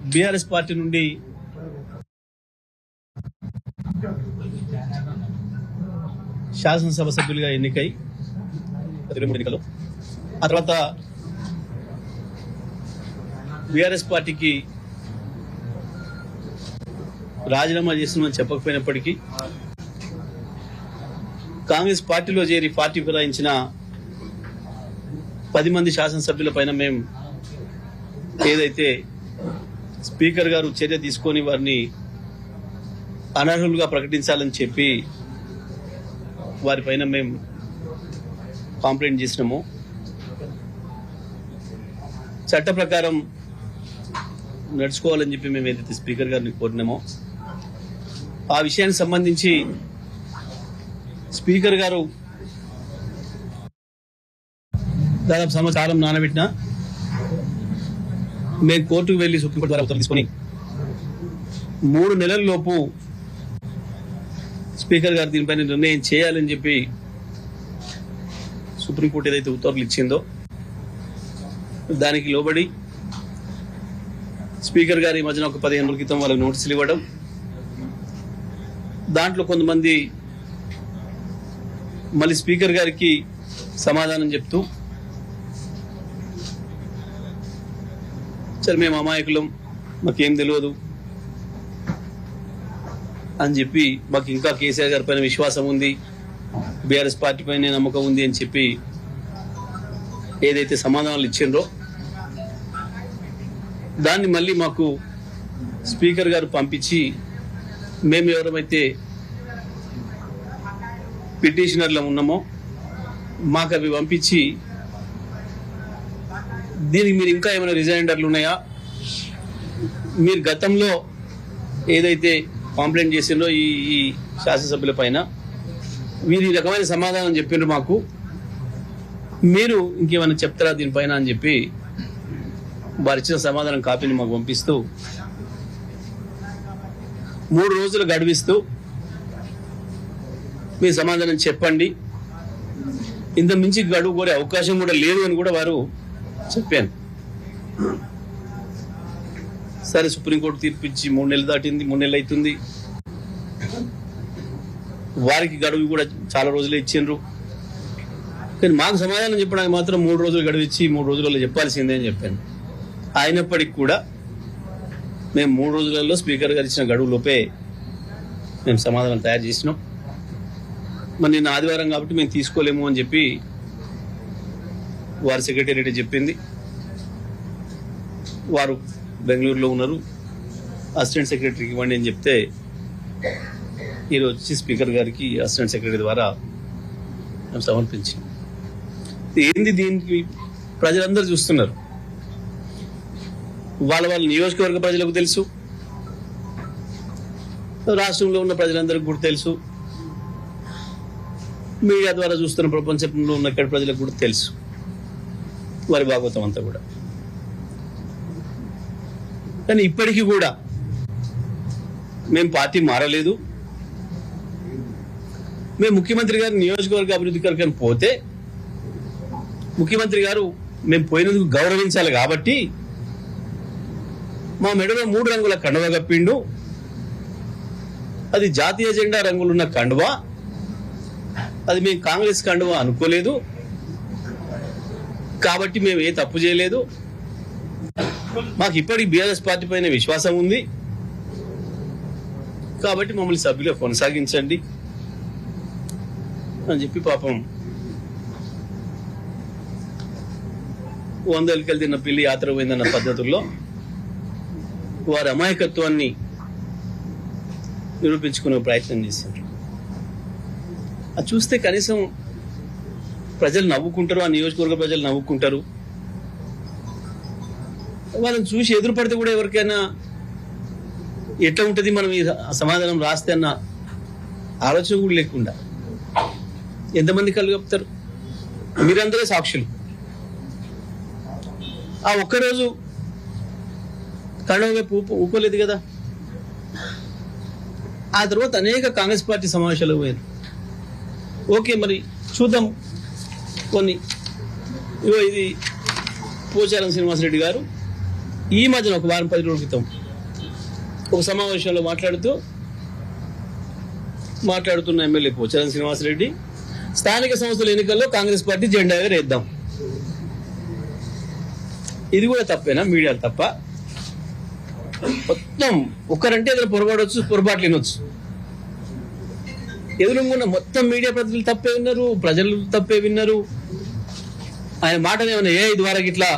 BRS party నుండి శాసనసభ సభ్యులుగా ఎన్నికై 23 ఎన్నికలు ఆ తర్వాత బీఆర్ఎస్ పార్టీకి రాజీనామా చేస్తున్నామని చెప్పకపోయినప్పటికీ కాంగ్రెస్ పార్టీలో చేరి పార్టీ ఫిరాయించిన 10 మంది శాసనసభ్యుల పైన మేము ఏదైతే స్పీకర్ గారు చర్య తీసుకొని వారిని అనర్హులుగా ప్రకటించాలని చెప్పి వారిపైన మేము కంప్లైంట్ చేసినాము. చట్ట ప్రకారం నడుచుకోవాలని చెప్పి మేము ఏదైతే స్పీకర్ గారిని కోరినామో ఆ విషయానికి సంబంధించి స్పీకర్ గారు దాదాపు సంవత్సరం నానబెట్టిన మేము కోర్టుకు వెళ్లి సుప్రీంకోర్టు ద్వారా ఉత్తర్వులు తీసుకొని 3 నెలల లోపు స్పీకర్ గారు దీనిపైన నిర్ణయం చేయాలని చెప్పి సుప్రీంకోర్టు ఏదైతే ఉత్తర్వులు ఇచ్చిందో దానికి లోబడి స్పీకర్ గారు ఈ మధ్యన ఒక 15 రోజుల క్రితం వాళ్ళకి నోటీసులు ఇవ్వడం, దాంట్లో కొంతమంది మళ్ళీ స్పీకర్ గారికి సమాధానం చెప్తూ సరే మేము అమాయకులం, మాకేం తెలియదు అని చెప్పి, మాకు ఇంకా కేసీఆర్ గారి పైన విశ్వాసం ఉంది, బీఆర్ఎస్ పార్టీ పైన నమ్మకం ఉంది అని చెప్పి ఏదైతే సమాధానాలు ఇచ్చిండ్రో దాన్ని మళ్ళీ మాకు స్పీకర్ గారు పంపించి మేము ఎవరైతే పిటిషనర్లు ఉన్నామో మాకు అవి పంపించి దీనికి మీరు ఇంకా ఏమైనా రిజైండర్లు ఉన్నాయా, మీరు గతంలో ఏదైతే కంప్లైంట్ చేసిండ్రో ఈ శాసనసభ్యుల పైన వీరు ఈ రకమైన సమాధానం చెప్పిండ్రు, మాకు మీరు ఇంకేమైనా చెప్తారా దీనిపైన అని చెప్పి వారు ఇచ్చిన సమాధానం కాపీని మాకు పంపిస్తూ 3 రోజులు గడివిస్తూ మీ సమాధానం చెప్పండి, ఇంత మించి గడువు కోరే అవకాశం కూడా లేదు అని కూడా వారు చెప్పాను. సరే సుప్రీంకోర్టు తీర్పు ఇచ్చి 3 నెలలు దాటింది, 3 నెలలు అవుతుంది. వారికి గడువు కూడా చాలా రోజులే ఇచ్చిండ్రు, కానీ మాకు సమాధానం చెప్పడానికి మాత్రం 3 రోజులు గడువు ఇచ్చి 3 రోజులలో చెప్పాల్సిందే అని చెప్పాను. అయినప్పటికీ కూడా మేము 3 రోజులలో స్పీకర్ గారు ఇచ్చిన గడువు లోపే మేము సమాధానం తయారు చేసినాం. మరి నిన్న ఆదివారం కాబట్టి మేము తీసుకోలేము అని చెప్పి వారి సెక్రటేరియట్ చెప్పింది. వారు బెంగళూరులో ఉన్నారు, అసిస్టెంట్ సెక్రటరీకి ఇవ్వండి అని చెప్తే ఈరోజు వచ్చి స్పీకర్ గారికి అసిస్టెంట్ సెక్రటరీ ద్వారా మేము సమర్పించాం. ఏంది దీనికి ప్రజలందరూ చూస్తున్నారు, వాళ్ళ నియోజకవర్గ ప్రజలకు తెలుసు, రాష్ట్రంలో ఉన్న ప్రజలందరికీ కూడా తెలుసు, మీడియా ద్వారా చూస్తున్న ప్రపంచంలో ఉన్న ఇక్కడ ప్రజలకు కూడా తెలుసు వారి భాగవతం అంతా కూడా. కానీ ఇప్పటికీ కూడా మేము పార్టీ మారలేదు. మేము ముఖ్యమంత్రి గారి నియోజకవర్గ అభివృద్ధి కొరకు పోతే ముఖ్యమంత్రి గారు మేము పోయినందుకు గౌరవించాలి కాబట్టి మా మెడలో 3 రంగుల కండువా కప్పిండు, అది జాతీయ జెండా రంగులున్న కండువా, అది మేము కాంగ్రెస్ కండువా అనుకోలేదు కాబట్టి మేము ఏ తప్పు చేయలేదు, మాకు ఇప్పటికి బీఆర్ఎస్ పార్టీ పైన విశ్వాసం ఉంది కాబట్టి మమ్మల్ని సభ్యులుగా కొనసాగించండి అని చెప్పి పాపం 100 ఎలుకలు తిన్న పిల్లి యాత్ర పోయిందన్న పద్ధతుల్లో వారి అమాయకత్వాన్ని నిరూపించుకునే ప్రయత్నం చేశారు. అది చూస్తే కనీసం ప్రజలు నవ్వుకుంటారు, ఆ నియోజకవర్గ ప్రజలు నవ్వుకుంటారు. వాళ్ళని చూసి ఎదురుపడితే కూడా ఎవరికైనా ఎట్లా ఉంటుంది మనం ఈ సమాధానం రాస్తే అన్న ఆలోచన కూడా లేకుండా ఎంతమంది కళ్ళు కప్పుతారు. మీరందరే సాక్షులు. ఆ ఒక్కరోజు కండవ వైపు ఊకోలేదు కదా. ఆ తర్వాత అనేక కాంగ్రెస్ పార్టీ సమావేశాలు పోయారు. ఓకే, మరి చూద్దాం కొన్ని. ఇది పోచారం శ్రీనివాసరెడ్డి గారు ఈ మధ్యన ఒక వారం 10 రోజుల క్రితం ఒక సమావేశంలో మాట్లాడుతున్న ఎమ్మెల్యే పోచారం శ్రీనివాసరెడ్డి, స్థానిక సంస్థల ఎన్నికల్లో కాంగ్రెస్ పార్టీ జెండా ఎగరేద్దాం. ఇది కూడా తప్పేనా? మీడియా తప్ప? మొత్తం ఒక్కరంటే ఏదైనా పొరపాట్లు వినొచ్చు. ఎదురుగున్న మొత్తం మీడియా ప్రతినిధులు తప్పే విన్నారు, ప్రజలు తప్పే విన్నారు. ఆయన మాటనే ఏమైనా AI ద్వారా ఇట్లా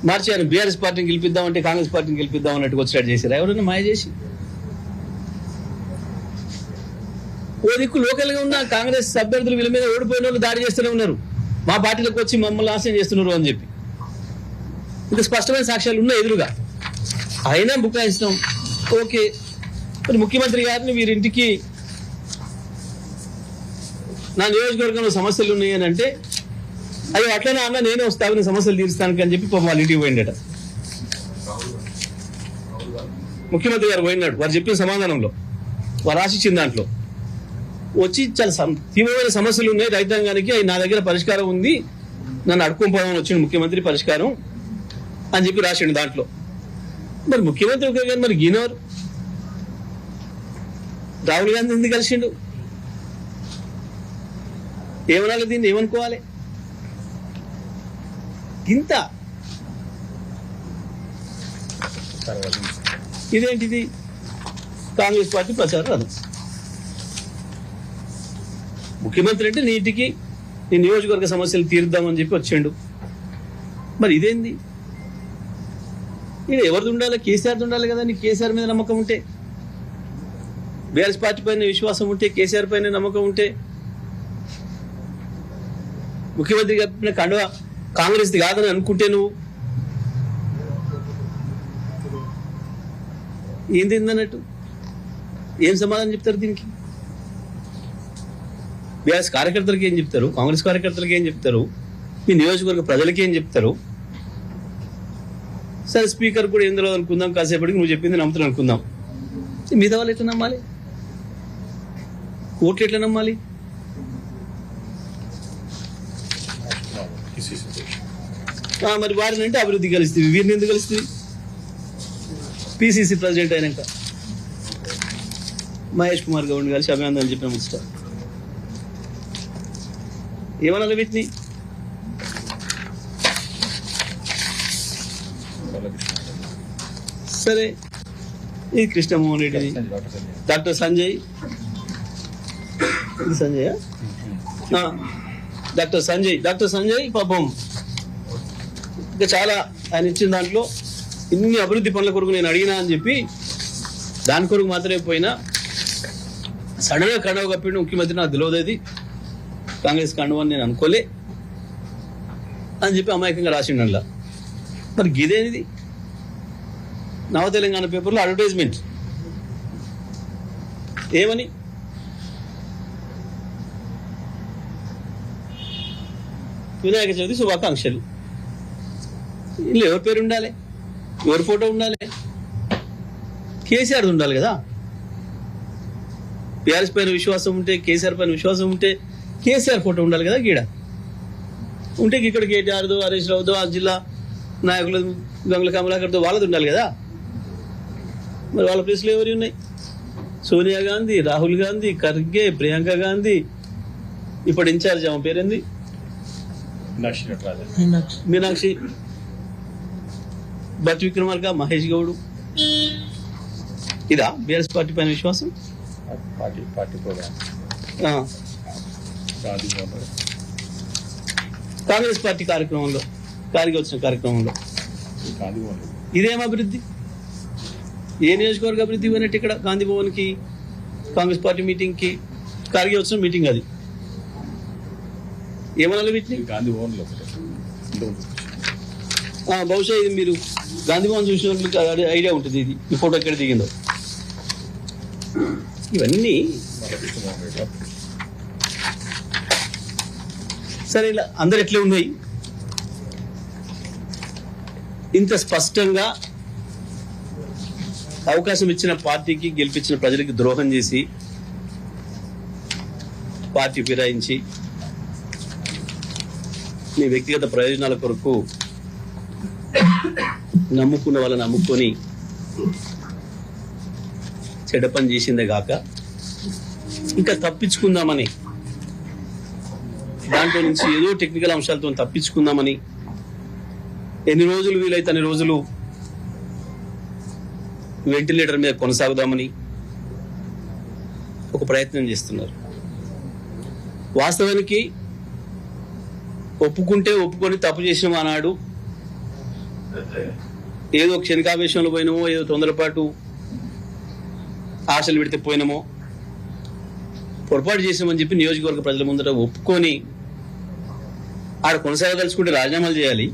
మార్చి ఆయన బీఆర్ఎస్ పార్టీని గెలిపిద్దామంటే కాంగ్రెస్ పార్టీని గెలిపిద్దాం అన్నట్టు వచ్చేటట్టు చేశారు. ఎవరైనా మాయ చేసి ఓ దిక్కు లోకల్ గా ఉన్న కాంగ్రెస్ అభ్యర్థులు వీళ్ళ మీద ఓడిపోయిన వాళ్ళు దాడి చేస్తూనే ఉన్నారు, మా పార్టీలోకి వచ్చి మమ్మల్ని ఆశయం చేస్తున్నారు అని చెప్పి. ఇంకా స్పష్టమైన సాక్ష్యాలు ఉన్నాయి ఎదురుగా. అయినా బుకాయిస్తాం. ఓకే, మరి ముఖ్యమంత్రి గారిని వీరింటికి నా నియోజకవర్గంలో సమస్యలు ఉన్నాయి అని అంటే, అయ్యో అట్లనే అన్న నేనే వస్తాను సమస్యలు తీరుస్తానికి అని చెప్పి పాపం వాళ్ళ ఇంటికి పోయిండట. ముఖ్యమంత్రి గారు పోయినాడు, వారు చెప్పిన సమాధానంలో, వారు ఆశించిన దాంట్లో వచ్చి చాలా తీవ్రమైన సమస్యలు ఉన్నాయి రైతాంగానికి, అవి నా దగ్గర పరిష్కారం ఉంది, నన్ను అడుక్కోపోదామని వచ్చిండు ముఖ్యమంత్రి పరిష్కారం అని చెప్పి రాసిండు దాంట్లో. మరి ముఖ్యమంత్రి ఒకే కానీ మరి గీనవర్ రాహుల్ గాంధీ ఎందుకు కలిసిండు? ఏమనాలి దీన్ని? ఏమనుకోవాలి? ఇంత ఇదేంటిది? కాంగ్రెస్ పార్టీ ప్రచారం రథం. ముఖ్యమంత్రి అంటే నీటికి నీ నియోజకవర్గ సమస్యలు తీరుద్దామని చెప్పి వచ్చిండు. మరి ఇదేంది? ఇది ఎవరిది ఉండాలి? కేసీఆర్ది ఉండాలి కదా. నీ కేసీఆర్ మీద నమ్మకం ఉంటే, బీఆర్ఎస్ పార్టీ పైన విశ్వాసం ఉంటే, కేసీఆర్ పైన నమ్మకం ఉంటే, ముఖ్యమంత్రి చెప్పిన కండువ కాంగ్రెస్ది కాదని అనుకుంటే నువ్వు ఏంది అన్నట్టు ఏం సమాధానం చెప్తారు దీనికి? బీఆర్ఎస్ కార్యకర్తలకి ఏం చెప్తారు? కాంగ్రెస్ కార్యకర్తలకి ఏం చెప్తారు? మీ నియోజకవర్గ ప్రజలకి ఏం చెప్తారు? సరే, స్పీకర్ కూడా ఏం తెలియదు అనుకుందాం, కాసేపటికి నువ్వు చెప్పింది నమ్ముతున్నాను అనుకుందాం. మిగతా వాళ్ళు ఎట్లా నమ్మాలి? కోర్టులు ఎట్లా నమ్మాలి? మరి వారిని అంటే అభివృద్ధి కలుస్తుంది, వీరిని ఎందుకు కలుస్తుంది? PCC ప్రెసిడెంట్ అయినాక మహేష్ కుమార్ గౌడ్ కలిసి అభినందనలు చెప్పిన ముచ్చట ఏమన్నా వీటిని? సరే, ఇది కృష్ణమోహన్ రెడ్డిది, డాక్టర్ సంజయ్, ఇది సంజయ్, డాక్టర్ సంజయ్ పాపం ఇంకా చాలా ఆయన ఇచ్చిన దాంట్లో ఇన్ని అభివృద్ధి పనుల కొరకు నేను అడిగినా అని చెప్పి దాని కొరకు మాత్రమే పోయినా సడన్ గా కండవ కప్పిండు ముఖ్యమంత్రి. నాకు తెలియదు కాంగ్రెస్ కండవ అని నేను అనుకోలే అని చెప్పి అమాయకంగా రాసిండు అందులో. మరి గిదేనిది? నవ తెలంగాణ పేపర్లో అడ్వర్టైజ్మెంట్ ఏమని? వినాయక చవితి శుభాకాంక్షలు. వీళ్ళు ఎవరి పేరు ఉండాలి? ఎవరి ఫోటో ఉండాలి? కేసీఆర్ ఉండాలి కదా. బీఆర్ఎస్ పైన విశ్వాసం ఉంటే, కేసీఆర్ పైన విశ్వాసం ఉంటే కేసీఆర్ ఫోటో ఉండాలి కదా. గీడ ఉంటే ఇక్కడ కేటీఆర్దో, హరీష్ రావుదో, ఆ జిల్లా నాయకులు గంగుల కమలాకర్తో వాళ్ళది ఉండాలి కదా. మరి వాళ్ళ ప్లేస్లో ఎవరి ఉన్నాయి? సోనియా గాంధీ, రాహుల్ గాంధీ, ఖర్గే, ప్రియాంక గాంధీ, ఇప్పుడు ఇన్ఛార్జ్ ఆమె పేరేంది, మీనాక్షి, బట్టి విక్రమార్క, మహేష్ గౌడ్. ఇదా బీఆర్ఎస్ పార్టీ పైన విశ్వాసం? కాంగ్రెస్ పార్టీ కార్యక్రమంలో, కారికి వచ్చిన కార్యక్రమంలో ఇదేం అభివృద్ధి? ఏ నియోజకవర్గ అభివృద్ధి పోయినట్టు? ఇక్కడ గాంధీ భవన్ కి కాంగ్రెస్ పార్టీ మీటింగ్ కి కారికి వచ్చిన మీటింగ్ అది. ఏమనాలి వీటిని? గాంధీ భవన్ లో బహుశా ఇది మీరు గాంధీ భవన్ చూసిన ఐడియా ఉంటుంది, ఇది ఈ ఫోటో ఎక్కడ దిగిందో. ఇవన్నీ సరే, ఇలా అందరు ఎట్లా ఉన్నాయి? ఇంత స్పష్టంగా అవకాశం ఇచ్చిన పార్టీకి, గెలిపించిన ప్రజలకి ద్రోహం చేసి పార్టీ ఫిరాయించి మీ వ్యక్తిగత ప్రయోజనాల కొరకు నమ్ముకున్న వాళ్ళని నమ్ముకొని చెడ్డ పని చేసిందే కాక ఇంకా తప్పించుకుందామని దాంట్లో నుంచి ఏదో టెక్నికల్ అంశాలతో తప్పించుకుందామని ఎన్ని రోజులు వీలైతే అన్ని రోజులు వెంటిలేటర్ మీద కొనసాగుదామని ఒక ప్రయత్నం చేస్తున్నారు. వాస్తవానికి ఒప్పుకొని తప్పు చేసినాం అన్నాడు. ఏదో క్షణికావేశంలో పోయినామో, ఏదో తొందరపాటు ఆశలు పెడితే పోయినామో, పొరపాటు చేసామని చెప్పి నియోజకవర్గ ప్రజల ముందర ఒప్పుకొని ఆడ కొనసాగదలుచుకుంటే రాజీనామాలు చేయాలి.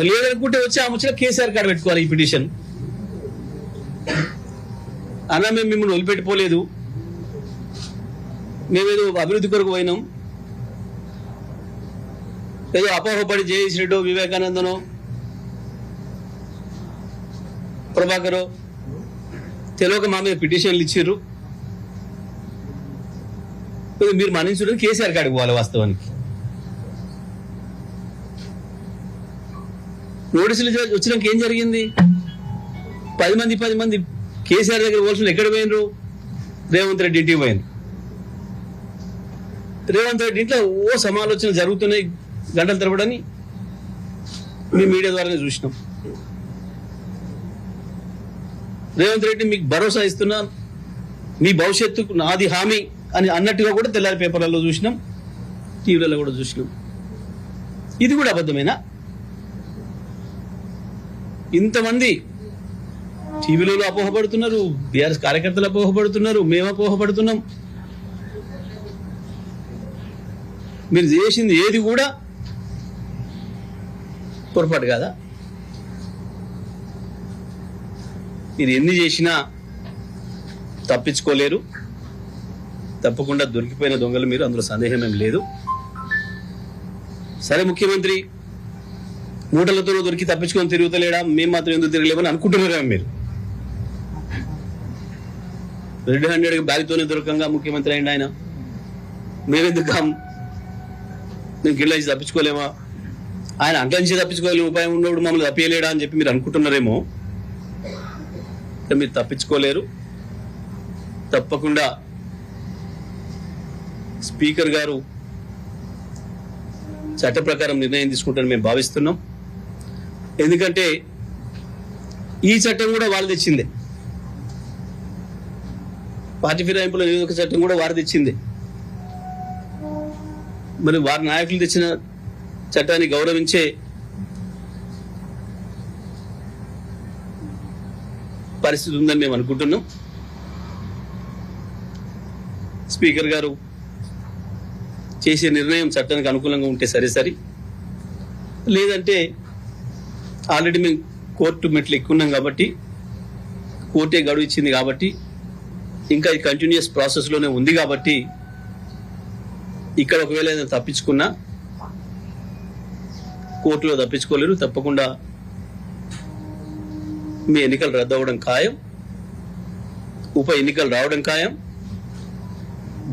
లేదనుకుంటే వచ్చి ఆ ముచ్చట కేసీఆర్ కాడ పెట్టుకోవాలి ఈ పిటిషన్. అన్నా మేము మిమ్మల్ని వదిలిపెట్టిపోలేదు, మేమేదో అభివృద్ధి కొరకు పోయినాం, ఏదో అపోహపడి జయేష్ రెడ్డో వివేకానందనో ప్రభాకరో తెలియక మా మీద పిటిషన్లు ఇచ్చిర్రు, మీరు మన్నించడం కేసీఆర్ కాడికి పోవాలి. వాస్తవానికి నోటీసులు వచ్చినాక ఏం జరిగింది? 10 మంది కేసీఆర్ దగ్గర పోల్సిన ఎక్కడ పోయినరు? రేవంత్ రెడ్డి ఇంటికి పోయినరు. రేవంత్ రెడ్డి ఇంట్లో ఓ సమాలోచనలు జరుగుతున్నాయి గంటల తరబడని మీ మీడియా ద్వారానే చూసినాం. రేవంత్ రెడ్డి మీకు భరోసా ఇస్తున్నా, మీ భవిష్యత్తుకు నాది హామీ అని అన్నట్టుగా కూడా తెల్లారి పేపర్లలో చూసినాం, టీవీలలో కూడా చూసినాం. ఇది కూడా అబద్ధమేనా? ఇంతమంది టీవీలలో అపోహపడుతున్నారు, బీఆర్ఎస్ కార్యకర్తలు అపోహపడుతున్నారు, మేము అపోహపడుతున్నాం. మీరు చేసింది ఏది కూడా పొరపాటు కాదా? మీరు ఎన్ని చేసినా తప్పించుకోలేరు. తప్పకుండా దొరికిపోయిన దొంగలు మీరు, అందులో సందేహం ఏం లేదు. సరే, ముఖ్యమంత్రి మూటలతో దొరికి తప్పించుకొని తిరుగుతలేడా, మేము మాత్రం ఎందుకు తిరగలేమని అనుకుంటున్నారేమో మీరు. రెడ్ హ్యాండెడ్ బ్యాగ్తోనే దొరకంగా ముఖ్యమంత్రి అయింది ఆయన. మేమెందుకు మేము గిళ్ళ నుంచి తప్పించుకోలేమా? ఆయన అంట్ల నుంచి తప్పించుకోలేము, ఉపాయం ఉన్నప్పుడు మమ్మల్ని తప్పియలేడా అని చెప్పి మీరు అనుకుంటున్నారేమో. మీరు తప్పించుకోలేరు. తప్పకుండా స్పీకర్ గారు చట్ట ప్రకారం నిర్ణయం తీసుకుంటారని మేము భావిస్తున్నాం. ఎందుకంటే ఈ చట్టం కూడా వాళ్ళు తెచ్చిందే, పార్టీ ఫిరాయింపుల నిరోధక చట్టం కూడా వారు తెచ్చిందే. మరి వారి నాయకులు తెచ్చిన చట్టాన్ని గౌరవించే పరిస్థితి ఉందని మేము అనుకుంటున్నాం. స్పీకర్ గారు చేసే నిర్ణయం చట్టానికి అనుకూలంగా ఉంటే సరే, లేదంటే ఆల్రెడీ మేము కోర్టు మెట్లు ఎక్కున్నాం కాబట్టి, కోర్టే గడువు ఇచ్చింది కాబట్టి, ఇంకా ఈ కంటిన్యూస్ ప్రాసెస్లోనే ఉంది కాబట్టి, ఇక్కడ ఒకవేళ ఏదైనా తప్పించుకున్నా కోర్టులో తప్పించుకోలేరు. తప్పకుండా మీ ఎన్నికలు రద్దు అవ్వడం ఖాయం, ఉప ఎన్నికలు రావడం ఖాయం.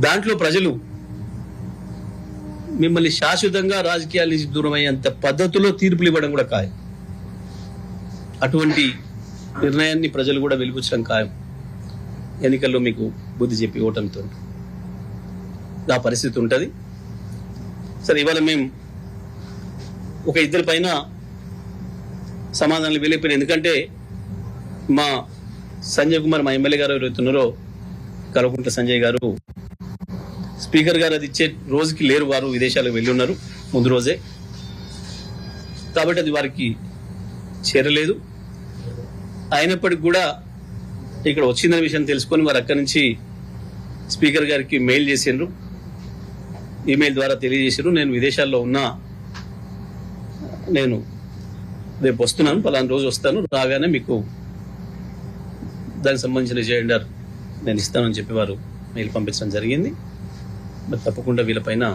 దాంట్లో ప్రజలు మిమ్మల్ని శాశ్వతంగా రాజకీయాల నుంచి దూరం అయ్యేంత పద్ధతిలో తీర్పులు ఇవ్వడం కూడా ఖాయం. అటువంటి నిర్ణయాన్ని ప్రజలు కూడా వెలిపుచ్చడం ఖాయం. ఎన్నికల్లో మీకు బుద్ధి చెప్పి ఓటమితో ఆ పరిస్థితి ఉంటుంది. సరే, ఇవాళ మేము ఒక ఇద్దరి పైన సమాధానాలు వెళ్ళిపోయినాయి. ఎందుకంటే మా సంజయ్ కుమార్, మా ఎమ్మెల్యే గారు ఎవరైతున్నారో కల్వకుంట్ల సంజయ్ గారు, స్పీకర్ గారు అది ఇచ్చే రోజుకి లేరు, వారు విదేశాలకు వెళ్ళి ఉన్నారు ముందు రోజే. కాబట్టి అది వారికి చేరలేదు. అయినప్పటికీ కూడా ఇక్కడ వచ్చిందనే విషయం తెలుసుకొని వారు అక్కడి నుంచి స్పీకర్ గారికి మెయిల్ చేసిండ్రు, ఈమెయిల్ ద్వారా తెలియజేసారు, నేను విదేశాల్లో ఉన్నా, నేను రేపు వస్తున్నాను, పలానా రోజు వస్తాను, రాగానే మీకు దానికి సంబంధించిన జెండర్ నేను ఇస్తానని చెప్పి వారు మెయిల్ పంపించడం జరిగింది. మరి తప్పకుండా వీళ్ళపైన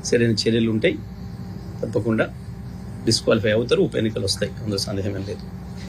సరైన చర్యలు ఉంటాయి, తప్పకుండా డిస్క్వాలిఫై అవుతారు, ఉప ఎన్నికలు వస్తాయి, అందులో సందేహం లేదు.